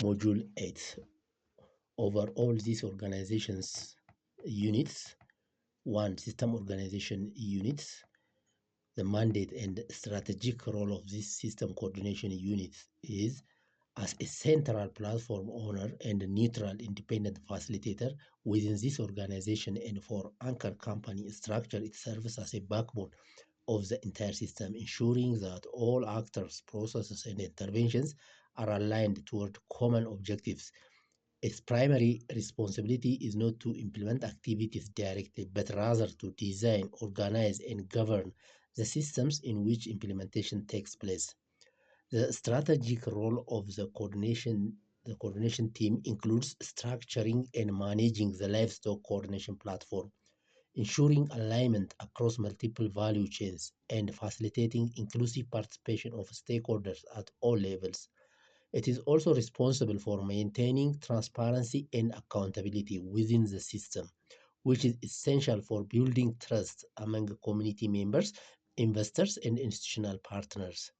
Module 8. Overall, these organizations units. 1. System organization units. The mandate and strategic role of this system coordination unit is as a central platform owner and a neutral independent facilitator within this organization, and for anchor company structure, it serves as a backbone of the entire system, ensuring that all actors, processes, and interventions are aligned toward common objectives. Its primary responsibility is not to implement activities directly, but rather to design, organize, and govern the systems in which implementation takes place. The strategic role of the coordination team includes structuring and managing the livestock coordination platform, ensuring alignment across multiple value chains, and facilitating inclusive participation of stakeholders at all levels. It is also responsible for maintaining transparency and accountability within the system, which is essential for building trust among community members, investors, and institutional partners.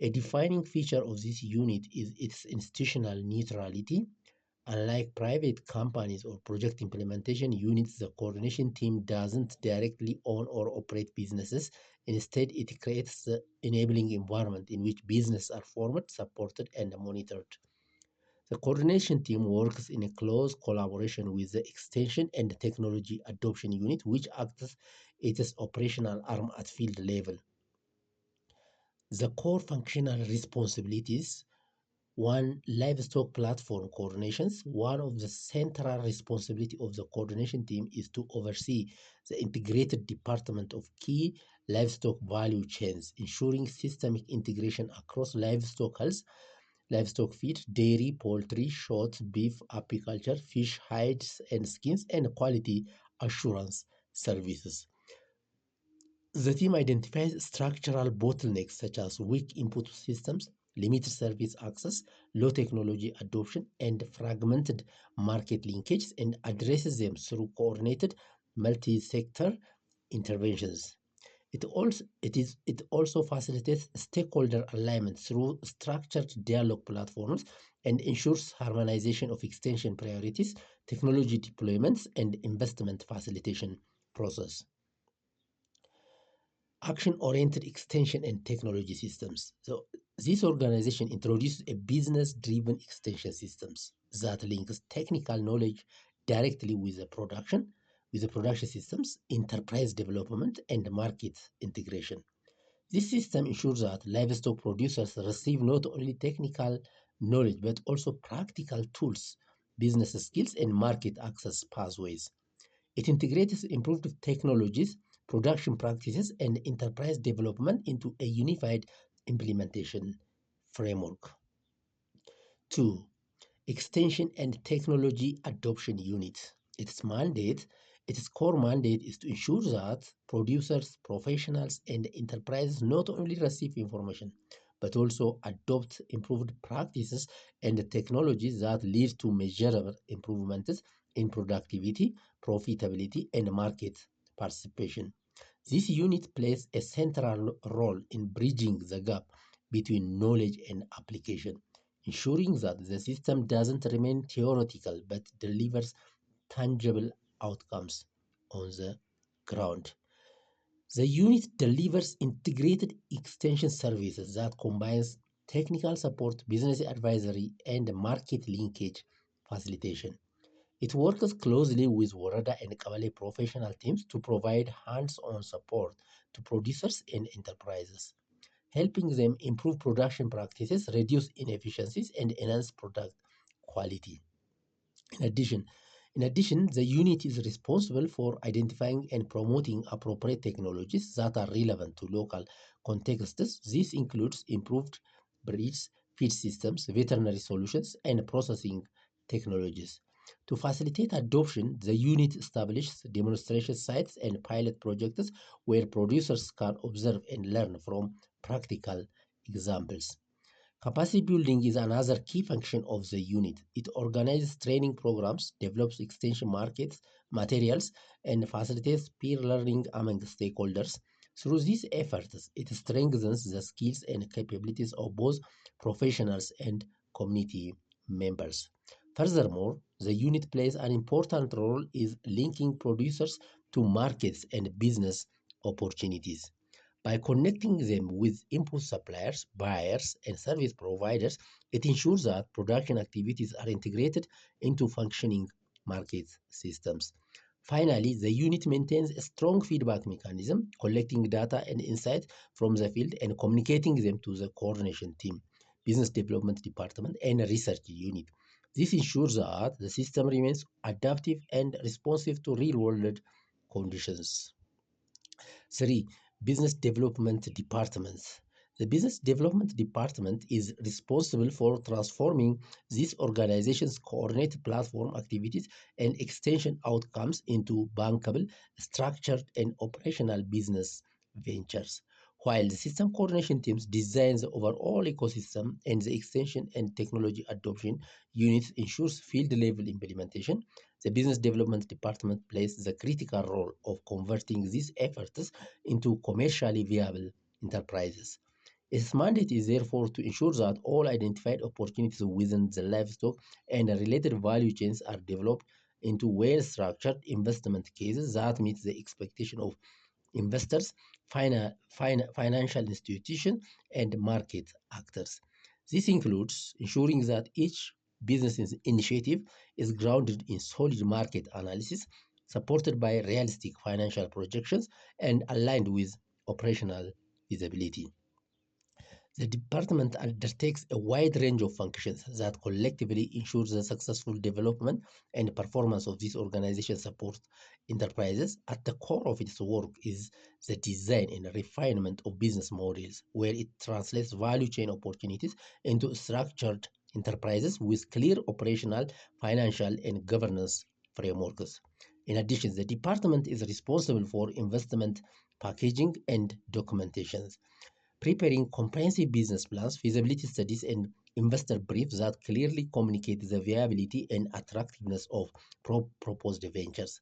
A defining feature of this unit is its institutional neutrality. Unlike private companies or project implementation units, the coordination team doesn't directly own or operate businesses. Instead, it creates the enabling environment in which businesses are formed, supported, and monitored. The coordination team works in a close collaboration with the extension and technology adoption unit, which acts as its operational arm at field level. The core functional responsibilities. 1. Livestock platform coordinations. One of the central responsibility of the coordination team is to oversee the integrated department of key livestock value chains, ensuring systemic integration across livestock health, livestock feed, dairy, poultry, short, beef, apiculture, fish, hides and skins, and quality assurance services. The team identifies structural bottlenecks such as weak input systems, limited service access, low technology adoption, and fragmented market linkages, and addresses them through coordinated multi-sector interventions. It also facilitates stakeholder alignment through structured dialogue platforms and ensures harmonization of extension priorities, technology deployments, and investment facilitation process. Action-oriented extension and technology systems. So this organization introduces a business-driven extension systems that links technical knowledge directly with the production systems, enterprise development, and market integration. This system ensures that livestock producers receive not only technical knowledge but also practical tools, business skills, and market access pathways. It integrates improved technologies, production practices, and enterprise development into a unified implementation framework. 2. Extension and Technology Adoption Unit. Its core mandate is to ensure that producers, professionals, and enterprises not only receive information, but also adopt improved practices and technologies that lead to measurable improvements in productivity, profitability, and market participation. This unit plays a central role in bridging the gap between knowledge and application, ensuring that the system doesn't remain theoretical but delivers tangible outcomes on the ground. The unit delivers integrated extension services that combines technical support, business advisory, and market linkage facilitation. It works closely with Warada and Kabale professional teams to provide hands-on support to producers and enterprises, helping them improve production practices, reduce inefficiencies, and enhance product quality. In addition, the unit is responsible for identifying and promoting appropriate technologies that are relevant to local contexts. This includes improved breeds, feed systems, veterinary solutions, and processing technologies. To facilitate adoption, the unit establishes demonstration sites and pilot projects where producers can observe and learn from practical examples. Capacity building is another key function of the unit. It organizes training programs, develops extension markets, materials, and facilitates peer learning among stakeholders. Through these efforts, it strengthens the skills and capabilities of both professionals and community members. Furthermore, the unit plays an important role in linking producers to markets and business opportunities. By connecting them with input suppliers, buyers, and service providers, it ensures that production activities are integrated into functioning market systems. Finally, the unit maintains a strong feedback mechanism, collecting data and insights from the field and communicating them to the coordination team, business development department, and research unit. This ensures that the system remains adaptive and responsive to real-world conditions. 3. Business Development Departments. The Business Development Department is responsible for transforming these organizations' coordinated platform activities and extension outcomes into bankable, structured, and operational business ventures. While the system coordination teams design the overall ecosystem and the extension and technology adoption units ensures field-level implementation, the Business Development Department plays the critical role of converting these efforts into commercially viable enterprises. Its mandate is therefore to ensure that all identified opportunities within the livestock and related value chains are developed into well-structured investment cases that meet the expectation of investors, financial institutions, and market actors. This includes ensuring that each business initiative is grounded in solid market analysis, supported by realistic financial projections, and aligned with operational feasibility. The department undertakes a wide range of functions that collectively ensure the successful development and performance of these organizations support enterprises. At the core of its work is the design and refinement of business models, where it translates value chain opportunities into structured enterprises with clear operational, financial, and governance frameworks. In addition, the department is responsible for investment packaging and documentation, preparing comprehensive business plans, feasibility studies, and investor briefs that clearly communicate the viability and attractiveness of proposed ventures.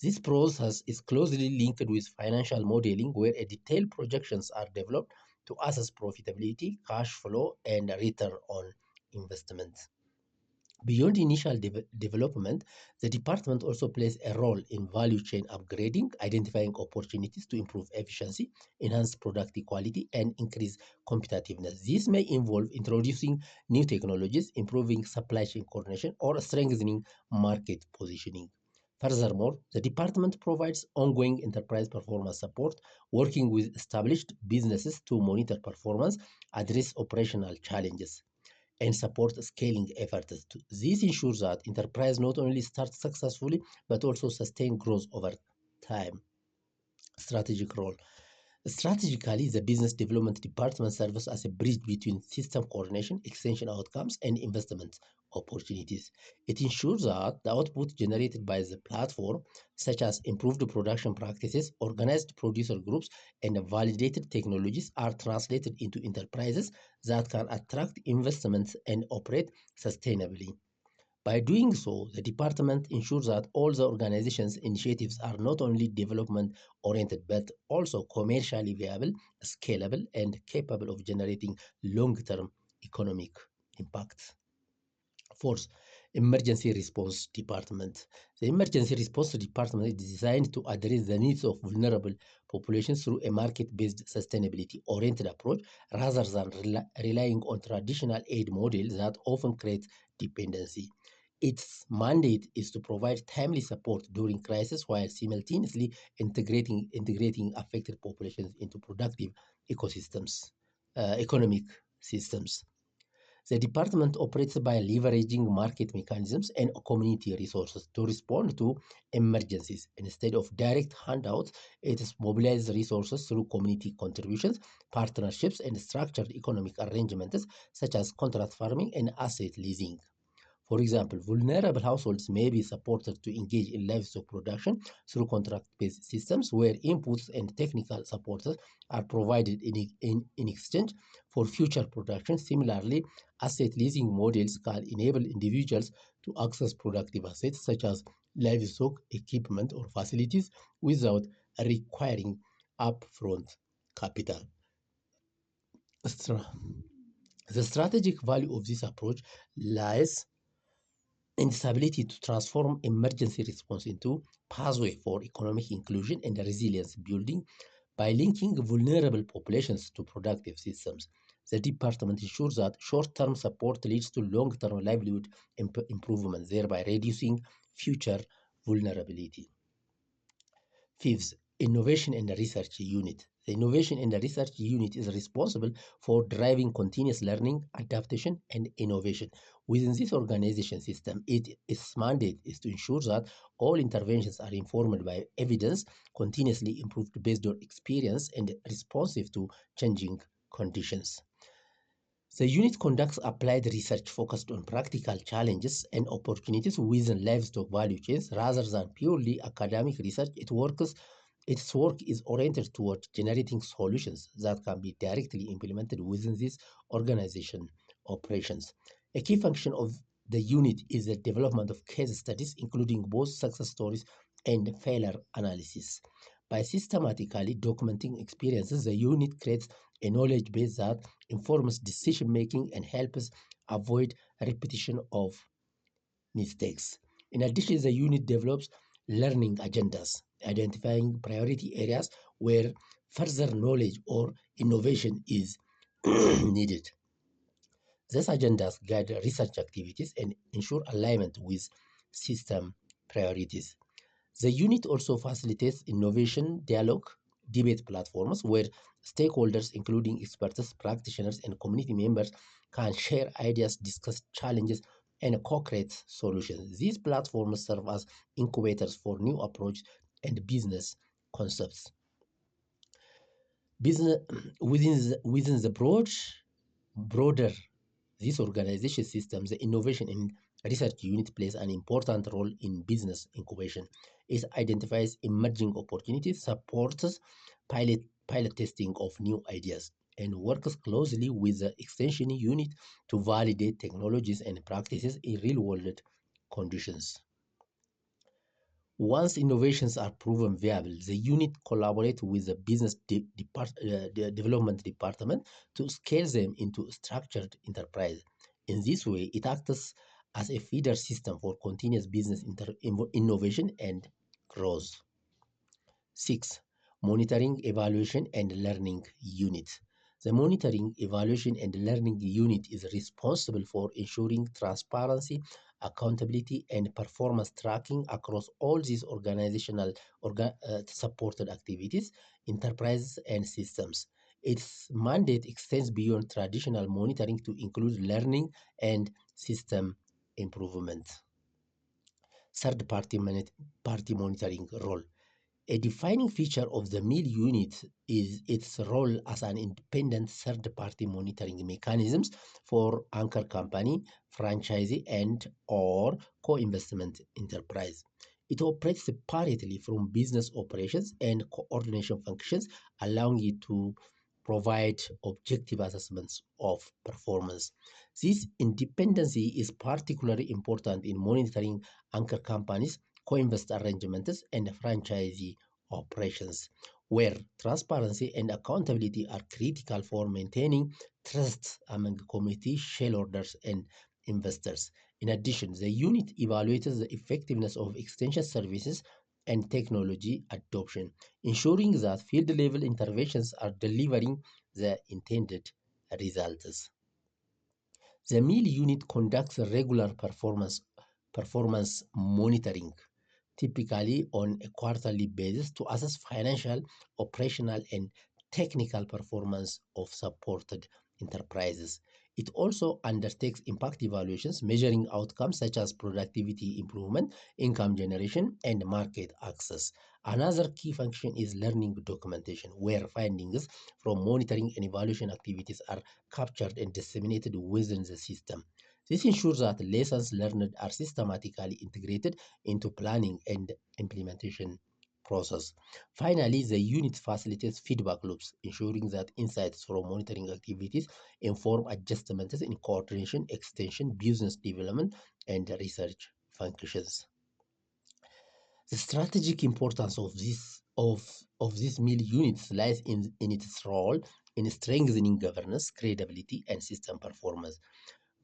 This process is closely linked with financial modeling, where detailed projections are developed to assess profitability, cash flow, and return on investment. Beyond initial development, the department also plays a role in value chain upgrading, identifying opportunities to improve efficiency, enhance product quality, and increase competitiveness. This may involve introducing new technologies, improving supply chain coordination, or strengthening market positioning. Furthermore, the department provides ongoing enterprise performance support, working with established businesses to monitor performance, address operational challenges, and support scaling efforts. This ensures that enterprise not only start successfully but also sustain growth over time. Strategic role. Strategically, the business development department serves as a bridge between system coordination, extension outcomes, and investment opportunities. It ensures that the output generated by the platform, such as improved production practices, organized producer groups, and validated technologies, are translated into enterprises that can attract investments and operate sustainably. By doing so, the department ensures that all the organization's initiatives are not only development oriented but also commercially viable, scalable, and capable of generating long term economic impact. Fourth, emergency response department. The emergency response department is designed to address the needs of vulnerable populations through a market-based sustainability-oriented approach rather than relying on traditional aid models that often create dependency. Its mandate is to provide timely support during crisis while simultaneously integrating affected populations into productive economic systems. The department operates by leveraging market mechanisms and community resources to respond to emergencies. Instead of direct handouts, it mobilizes resources through community contributions, partnerships, and structured economic arrangements such as contract farming and asset leasing. For example, vulnerable households may be supported to engage in livestock production through contract-based systems where inputs and technical supports are provided in exchange for future production. Similarly, asset leasing models can enable individuals to access productive assets such as livestock, equipment, or facilities without requiring upfront capital. The strategic value of this approach lies and its ability to transform emergency response into pathway for economic inclusion and resilience building by linking vulnerable populations to productive systems. The department ensures that short-term support leads to long-term livelihood improvement, thereby reducing future vulnerability. Fifth, Innovation and Research Unit. The Innovation and Research Unit is responsible for driving continuous learning, adaptation, and innovation. Within this organization system, its mandate is to ensure that all interventions are informed by evidence, continuously improved based on experience, and responsive to changing conditions. The unit conducts applied research focused on practical challenges and opportunities within livestock value chains rather than purely academic research. Its work is oriented toward generating solutions that can be directly implemented within this organization operations. A key function of the unit is the development of case studies, including both success stories and failure analysis. By systematically documenting experiences, the unit creates a knowledge base that informs decision making and helps avoid repetition of mistakes. In addition, the unit develops learning agendas, identifying priority areas where further knowledge or innovation is needed. These agendas guide research activities and ensure alignment with system priorities. The unit also facilitates innovation dialogue debate platforms where stakeholders, including experts, practitioners, and community members, can share ideas, discuss challenges, and co-create solutions. These platforms serve as incubators for new approaches and business concepts. Business within the broader this organization system, the innovation and research unit plays an important role in business incubation. It identifies emerging opportunities, supports pilot testing of new ideas, and works closely with the extension unit to validate technologies and practices in real-world conditions. Once innovations are proven viable, the unit collaborates with the business development department to scale them into structured enterprise. In this way, it acts as a feeder system for continuous business innovation and growth. 6. Monitoring, Evaluation, and Learning Unit. The Monitoring, Evaluation, and Learning Unit is responsible for ensuring transparency, accountability, and performance tracking across all these organizational supported activities, enterprises, and systems. Its mandate extends beyond traditional monitoring to include learning and system improvement. Third-party monitoring role. A defining feature of the meal unit is its role as an independent third-party monitoring mechanisms for anchor company, franchisee, and or co-investment enterprise. It operates separately from business operations and coordination functions, allowing it to provide objective assessments of performance. This independency is particularly important in monitoring anchor companies, co-invest arrangements, and franchisee operations, where transparency and accountability are critical for maintaining trust among community shareholders and investors. In addition, the unit evaluates the effectiveness of extension services and technology adoption, ensuring that field level interventions are delivering the intended results. The meal unit conducts regular performance monitoring, typically on a quarterly basis, to assess financial, operational, and technical performance of supported enterprises. It also undertakes impact evaluations, measuring outcomes such as productivity improvement, income generation, and market access. Another key function is learning documentation, where findings from monitoring and evaluation activities are captured and disseminated within the system. This ensures that lessons learned are systematically integrated into planning and implementation process. Finally, the unit facilitates feedback loops, ensuring that insights from monitoring activities inform adjustments in coordination, extension, business development, and research functions. The strategic importance of this meal units lies in its role in strengthening governance, credibility, and system performance.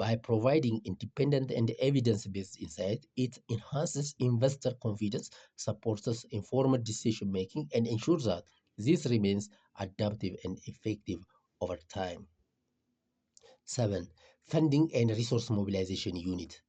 By providing independent and evidence-based insight, it enhances investor confidence, supports informed decision-making, and ensures that this remains adaptive and effective over time. 7. Funding and Resource Mobilization Unit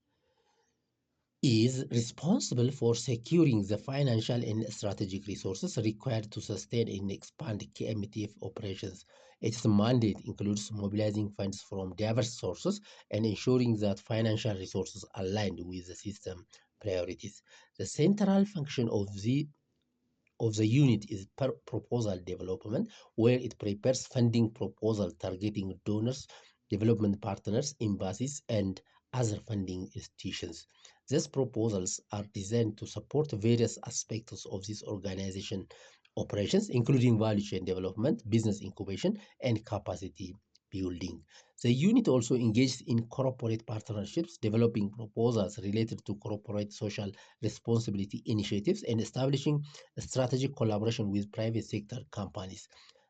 is responsible for securing the financial and strategic resources required to sustain and expand KMTF operations. Its mandate includes mobilizing funds from diverse sources and ensuring that financial resources aligned with the system priorities. The central function of the unit is proposal development, where it prepares funding proposal targeting donors, development partners, embassies, and other funding institutions. These proposals are designed to support various aspects of this organization operations, including value chain development, business incubation, and capacity building. The unit also engages in corporate partnerships, developing proposals related to corporate social responsibility initiatives and establishing strategic collaboration with private sector companies.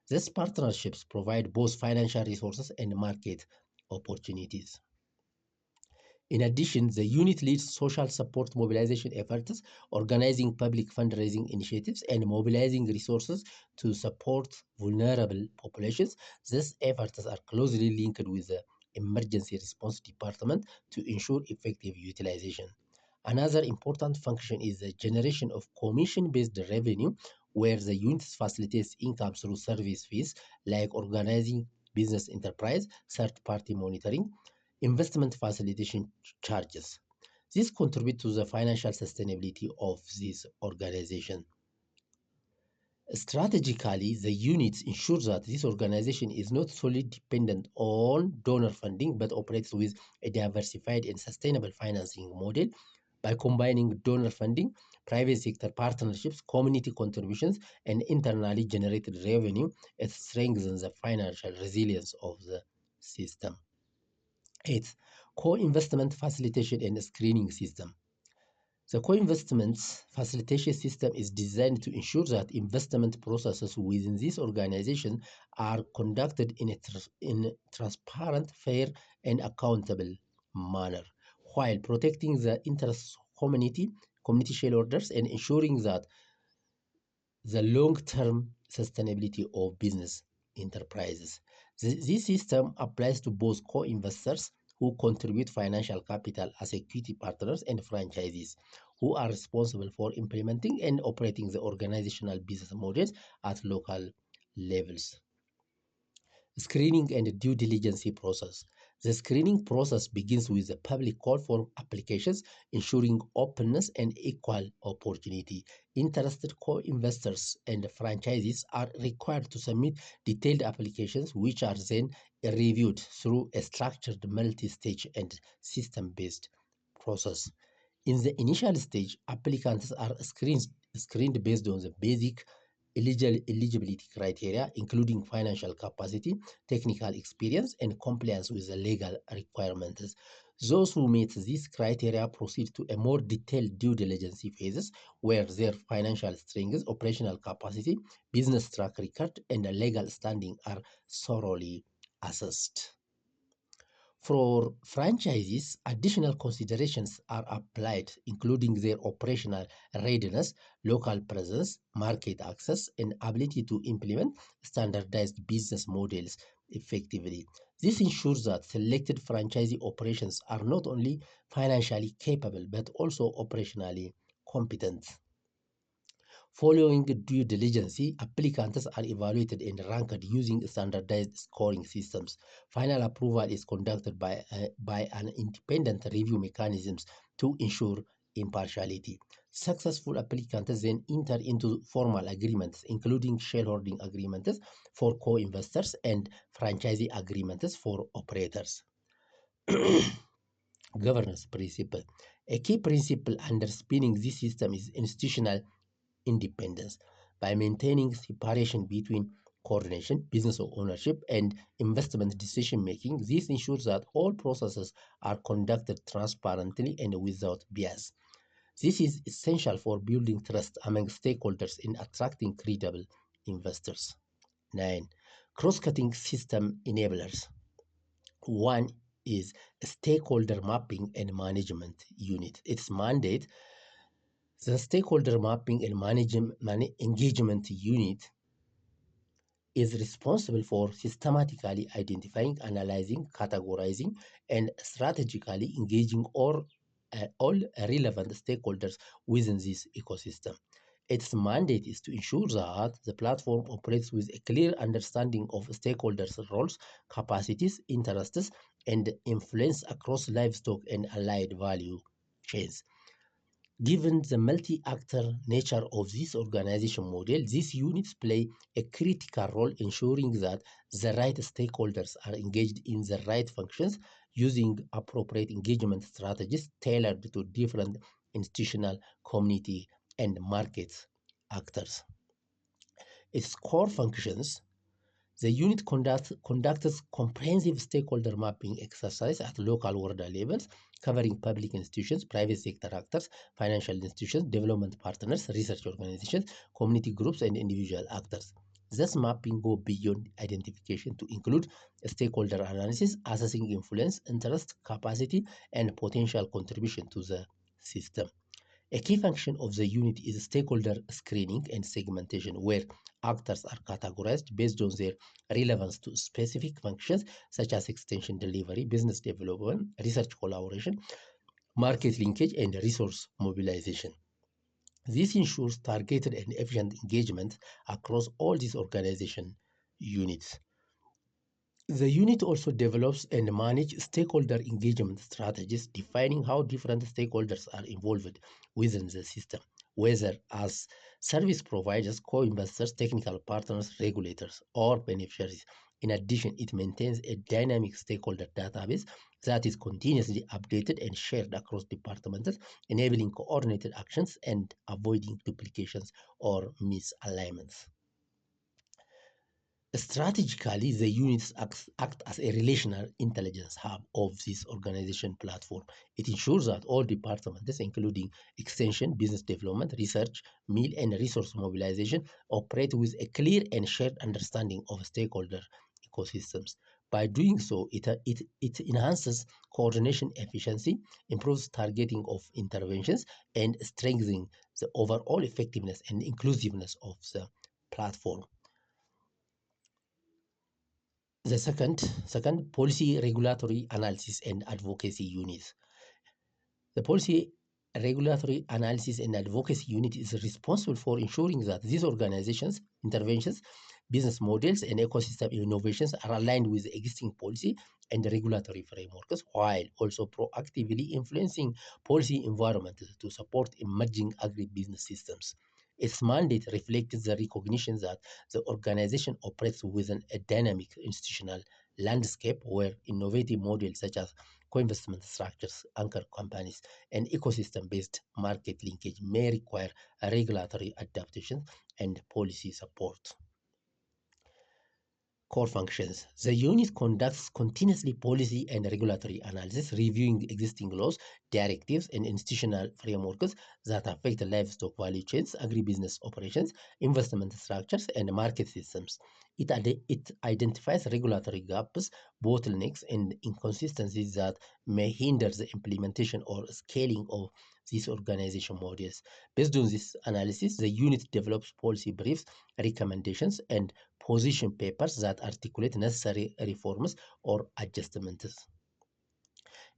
These partnerships provide both financial resources and market opportunities. In addition, the unit leads social support mobilization efforts, organizing public fundraising initiatives, and mobilizing resources to support vulnerable populations. These efforts are closely linked with the Emergency Response Department to ensure effective utilization. Another important function is the generation of commission-based revenue, where the unit facilitates income through service fees like organizing business enterprise, third-party monitoring, investment facilitation charges. This contributes to the financial sustainability of this organization. Strategically, the unit ensures that this organization is not solely dependent on donor funding, but operates with a diversified and sustainable financing model. By combining donor funding, private sector partnerships, community contributions, and internally generated revenue, it strengthens the financial resilience of the system. 8. Co-investment facilitation and screening system. The co-investment facilitation system is designed to ensure that investment processes within this organization are conducted in a transparent, fair, and accountable manner, while protecting the interests of community shareholders, and ensuring that the long-term sustainability of business enterprises. This system applies to both co-investors who contribute financial capital as equity partners and franchisees who are responsible for implementing and operating the organizational business models at local levels. Screening and due diligence process. The screening process begins with a public call for applications, ensuring openness and equal opportunity. Interested co-investors and franchisees are required to submit detailed applications, which are then reviewed through a structured multi-stage and system-based process. In the initial stage, applicants are screened based on the basic eligibility criteria, including financial capacity, technical experience, and compliance with the legal requirements. Those who meet these criteria proceed to a more detailed due diligence phases where their financial strengths, operational capacity, business track record, and legal standing are thoroughly assessed. For franchises, additional considerations are applied, including their operational readiness, local presence, market access, and ability to implement standardized business models effectively. This ensures that selected franchisee operations are not only financially capable but also operationally competent. Following due diligence, applicants are evaluated and ranked using standardized scoring systems. Final approval is conducted by an independent review mechanisms to ensure impartiality. Successful applicants then enter into formal agreements, including shareholding agreements for co-investors and franchisee agreements for operators. Governance principle. A key principle underpinning this system is institutional independence. By maintaining separation between coordination, business ownership, and investment decision making, this ensures that all processes are conducted transparently and without bias. This is essential for building trust among stakeholders and attracting credible investors. 9. Cross-cutting system enablers. 1. is a stakeholder mapping and management unit. Its mandate, the stakeholder mapping and engagement unit, is responsible for systematically identifying, analyzing, categorizing, and strategically engaging all relevant stakeholders within this ecosystem. Its mandate is to ensure that the platform operates with a clear understanding of stakeholders' roles, capacities, interests, and influence across livestock and allied value chains. Given the multi-actor nature of this organization model, these units play a critical role ensuring that the right stakeholders are engaged in the right functions using appropriate engagement strategies tailored to different institutional, community, and market actors. Its core functions: the unit conducts comprehensive stakeholder mapping exercise at local world levels, covering public institutions, private sector actors, financial institutions, development partners, research organizations, community groups, and individual actors. This mapping goes beyond identification to include stakeholder analysis, assessing influence, interest, capacity, and potential contribution to the system. A key function of the unit is stakeholder screening and segmentation, where actors are categorized based on their relevance to specific functions such as extension delivery, business development, research collaboration, market linkage, and resource mobilization. This ensures targeted and efficient engagement across all these organization units. The unit also develops and manages stakeholder engagement strategies, defining how different stakeholders are involved within the system, whether as service providers, co-investors, technical partners, regulators, or beneficiaries. In addition, it maintains a dynamic stakeholder database that is continuously updated and shared across departments, enabling coordinated actions and avoiding duplications or misalignments. Strategically, the units act as a relational intelligence hub of this organization platform. It ensures that all departments, including extension, business development, research, meal, and resource mobilization, operate with a clear and shared understanding of stakeholder ecosystems. By doing so, it enhances coordination efficiency, improves targeting of interventions, and strengthens the overall effectiveness and inclusiveness of the platform. The second policy regulatory analysis and advocacy unit. The policy regulatory analysis and advocacy unit is responsible for ensuring that these organizations, interventions, business models, and ecosystem innovations are aligned with existing policy and regulatory frameworks, while also proactively influencing policy environment to support emerging agribusiness systems. Its mandate reflects the recognition that the organization operates within a dynamic institutional landscape where innovative models such as co-investment structures, anchor companies, and ecosystem-based market linkage may require regulatory adaptation and policy support. Core functions. The unit conducts continuously policy and regulatory analysis, reviewing existing laws, directives, and institutional frameworks that affect livestock value chains, agribusiness operations, investment structures, and market systems. It identifies regulatory gaps, bottlenecks, and inconsistencies that may hinder the implementation or scaling of these organization models. Based on this analysis, the unit develops policy briefs, recommendations, and position papers that articulate necessary reforms or adjustments.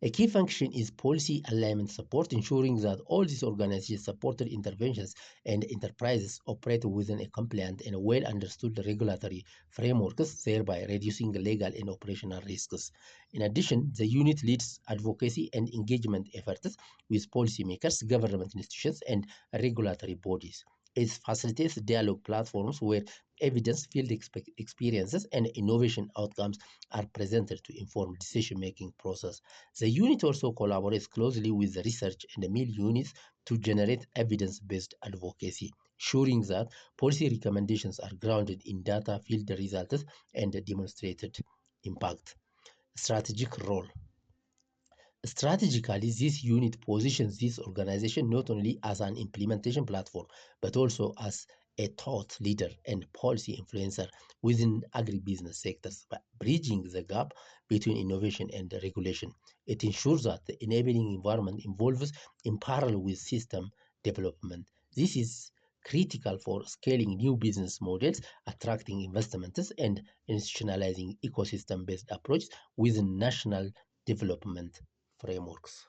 A key function is policy alignment support, ensuring that all these organizations, supported interventions, and enterprises operate within a compliant and well understood regulatory frameworks, thereby reducing legal and operational risks. In addition, the unit leads advocacy and engagement efforts with policymakers, government institutions, and regulatory bodies. It facilitates dialogue platforms where evidence, field experiences, and innovation outcomes are presented to inform decision-making process. The unit also collaborates closely with the research and the mill units to generate evidence-based advocacy, ensuring that policy recommendations are grounded in data, field results, and demonstrated impact. Strategic role. Strategically, this unit positions this organization not only as an implementation platform, but also as a thought leader and policy influencer within agribusiness sectors, by bridging the gap between innovation and regulation. It ensures that the enabling environment evolves in parallel with system development. This is critical for scaling new business models, attracting investments, and institutionalizing ecosystem-based approaches within national development frameworks.